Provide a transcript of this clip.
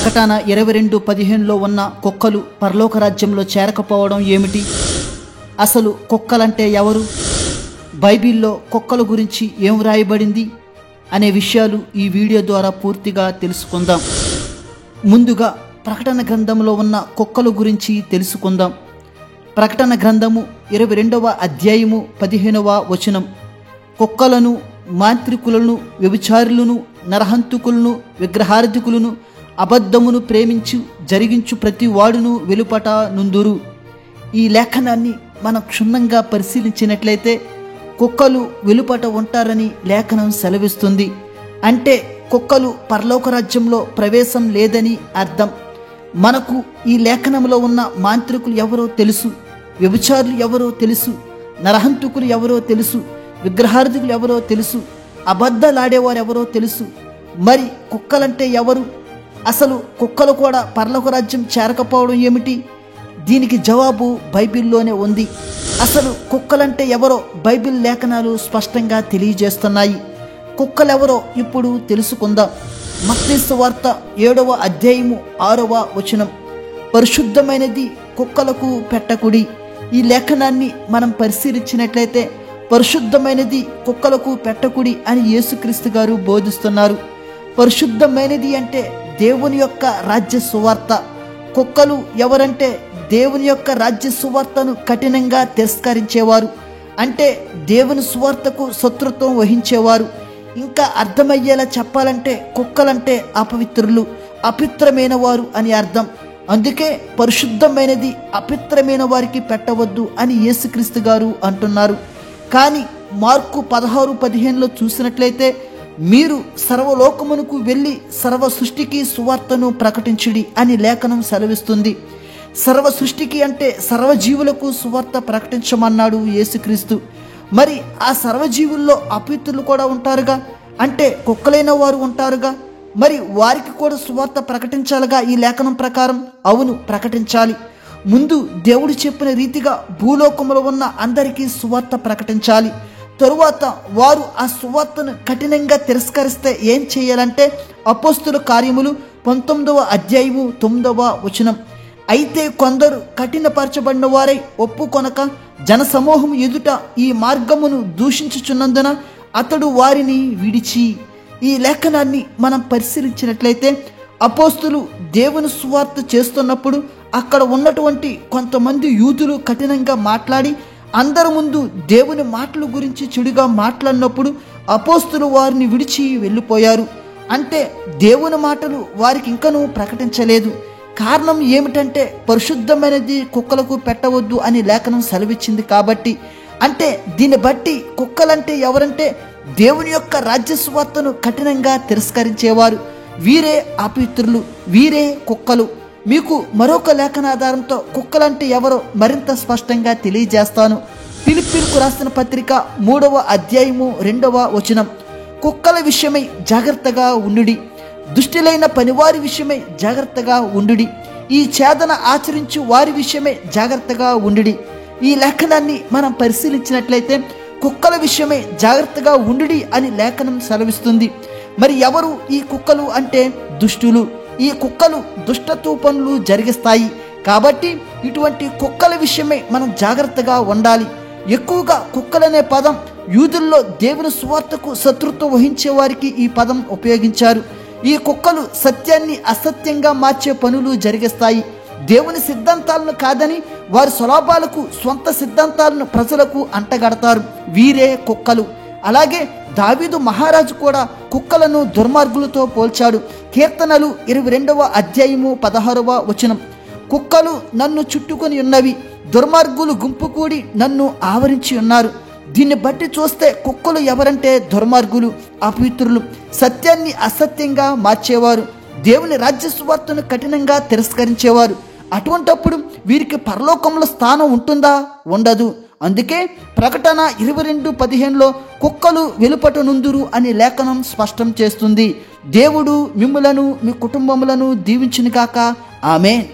ప్రకటన 22:15లో ఉన్న కుక్కలు పరలోక రాజ్యంలో చేరకపోవడం ఏమిటి? అసలు కుక్కలంటే ఎవరు? బైబిల్లో కుక్కల గురించి ఏం రాయబడింది అనే విషయాలు ఈ వీడియో ద్వారా పూర్తిగా తెలుసుకుందాం. ముందుగా ప్రకటన గ్రంథంలో ఉన్న కుక్కల గురించి తెలుసుకుందాం. ప్రకటన గ్రంథము 22వ అధ్యాయము 15వ వచనం. కుక్కలను, మాంత్రికులను, వ్యభిచారులను, నరహంతకులను, విగ్రహార్థికులను, అబద్ధమును ప్రేమించు జరిగించు ప్రతి వాడును వెలుపట నుందురు. ఈ లేఖనాన్ని మనం క్షుణ్ణంగా పరిశీలించినట్లయితే కుక్కలు వెలుపట ఉంటారని లేఖనం సెలవిస్తుంది. అంటే కుక్కలు పరలోక రాజ్యంలో ప్రవేశం లేదని అర్థం. మనకు ఈ లేఖనంలో ఉన్న మాంత్రికులు ఎవరో తెలుసు, వ్యభిచారులు ఎవరో తెలుసు, నరహంతకులు ఎవరో తెలుసు, విగ్రహార్థికులు ఎవరో తెలుసు, అబద్ధాలాడేవారు ఎవరో తెలుసు. మరి కుక్కలంటే ఎవరు? అసలు కుక్కలు కూడా పరలోక రాజ్యం చేరకపోవడం ఏమిటి? దీనికి జవాబు బైబిల్లోనే ఉంది. అసలు కుక్కలంటే ఎవరో బైబిల్ లేఖనాలు స్పష్టంగా తెలియజేస్తున్నాయి. కుక్కలెవరో ఇప్పుడు తెలుసుకుందాం. మత్తయి సువార్త 7వ అధ్యాయము 6వ వచనం. పరిశుద్ధమైనది కుక్కలకు పెట్టకుడి. ఈ లేఖనాన్ని మనం పరిశీలించినట్లయితే పరిశుద్ధమైనది కుక్కలకు పెట్టకుడి అని యేసుక్రీస్తు గారు బోధిస్తున్నారు. పరిశుద్ధమైనది అంటే దేవుని యొక్క రాజ్య సువార్త. కుక్కలు ఎవరంటే దేవుని యొక్క రాజ్య సువార్తను కఠినంగా తిరస్కరించేవారు. అంటే దేవుని సువార్తకు శత్రుత్వం వహించేవారు. ఇంకా అర్థమయ్యేలా చెప్పాలంటే కుక్కలంటే అపవిత్రులు, అపిత్రమైన వారు అని అర్థం. అందుకే పరిశుద్ధమైనది అపిత్రమైన వారికి పెట్టవద్దు అని యేసుక్రీస్తు గారు అంటున్నారు. కానీ మార్కు 16:15లో చూసినట్లయితే మీరు సర్వలోకమునకు వెళ్ళి సర్వ సృష్టికి సువార్తను ప్రకటించుడి అని లేఖనం సెలవిస్తుంది. సర్వ సృష్టికి అంటే సర్వజీవులకు సువార్త ప్రకటించమన్నాడు యేసుక్రీస్తు. మరి ఆ సర్వజీవుల్లో అపవిత్రులు కూడా ఉంటారుగా, అంటే కుక్కలైన వారు ఉంటారుగా. మరి వారికి కూడా సువార్త ప్రకటించాలిగా ఈ లేఖనం ప్రకారం. అవును, ప్రకటించాలి. ముందు దేవుడు చెప్పిన రీతిగా భూలోకంలో ఉన్న అందరికీ సువార్త ప్రకటించాలి. తరువాత వారు ఆ సువార్తను కఠినంగా తిరస్కరిస్తే ఏం చేయాలంటే అపోస్తుల కార్యములు 19వ అధ్యాయము 9వ వచనం. అయితే కొందరు కఠినపరచబడిన వారై ఒప్పుకొనక జనసమూహం ఎదుట ఈ మార్గమును దూషించుచున్నందున అతడు వారిని విడిచి. ఈ లేఖనాన్ని మనం పరిశీలించినట్లయితే అపోస్తులు దేవుని సువార్త చేస్తున్నప్పుడు అక్కడ ఉన్నటువంటి కొంతమంది యూదులు కఠినంగా మాట్లాడి అందరి ముందు దేవుని మాటల గురించి చెడుగా మాట్లాడినప్పుడు అపోస్తులు వారిని విడిచి వెళ్ళిపోయారు. అంటే దేవుని మాటలు వారికి ఇంకనూ ప్రకటించలేదు. కారణం ఏమిటంటే పరిశుద్ధమైనది కుక్కలకు పెట్టవద్దు అని లేఖనం సెలవిచ్చింది కాబట్టి. అంటే దీన్ని బట్టి కుక్కలంటే ఎవరంటే దేవుని యొక్క రాజ్య సువార్తను కఠినంగా తిరస్కరించేవారు. వీరే అపవిత్రులు, వీరే కుక్కలు. మీకు మరొక లేఖనాధారంతో కుక్కలంటే ఎవరో మరింత స్పష్టంగా తెలియజేస్తాను. ఫిలిప్పీలకు రాసిన పత్రిక 3వ అధ్యాయము 2వ వచనం. కుక్కల విషయమై జాగ్రత్తగా ఉండుడి, దుష్టులైన పనివారి విషయమై జాగ్రత్తగా ఉండుడి, ఈ ఛేదన ఆచరించు వారి విషయమై జాగ్రత్తగా ఉండుడి. ఈ లేఖనాన్ని మనం పరిశీలించినట్లయితే కుక్కల విషయమై జాగ్రత్తగా ఉండుడి అని లేఖనం సెలవిస్తుంది. మరి ఎవరు ఈ కుక్కలు అంటే దుష్టులు. ఈ కుక్కలు దుష్టత్వ పనులు జరిగిస్తాయి. కాబట్టి ఇటువంటి కుక్కల విషయమై మనం జాగ్రత్తగా ఉండాలి. ఎక్కువగా కుక్కలనే పదం యూదుల్లో దేవుని సువార్తకు శత్రుత్వం వహించే వారికి ఈ పదం ఉపయోగించారు. ఈ కుక్కలు సత్యాన్ని అసత్యంగా మార్చే పనులు జరిగిస్తాయి. దేవుని సిద్ధాంతాలను కాదని వారి స్వలాభాలకు సొంత సిద్ధాంతాలను ప్రజలకు అంటగడతారు. వీరే కుక్కలు. అలాగే దావీదు మహారాజు కూడా కుక్కలను దుర్మార్గులతో పోల్చాడు. కీర్తనలు 22వ అధ్యాయము 16వ వచనం. కుక్కలు నన్ను చుట్టుకొని ఉన్నవి, దుర్మార్గులు గుంపు కూడి నన్ను ఆవరించి ఉన్నారు. దీన్ని బట్టి చూస్తే కుక్కలు ఎవరంటే దుర్మార్గులు, అపవిత్రులు, సత్యాన్ని అసత్యంగా మార్చేవారు, దేవుని రాజ్య సువార్తను కఠినంగా తిరస్కరించేవారు. అటువంటప్పుడు వీరికి పరలోకంలో స్థానం ఉంటుందా? ఉండదు. అందుకే ప్రకటన 22:15లో కుక్కలు వెలుపట నుందురు అని లేఖనం స్పష్టం చేస్తుంది. దేవుడు మిమ్ములను మీ కుటుంబములను దీవించునుగాక. ఆమేన్.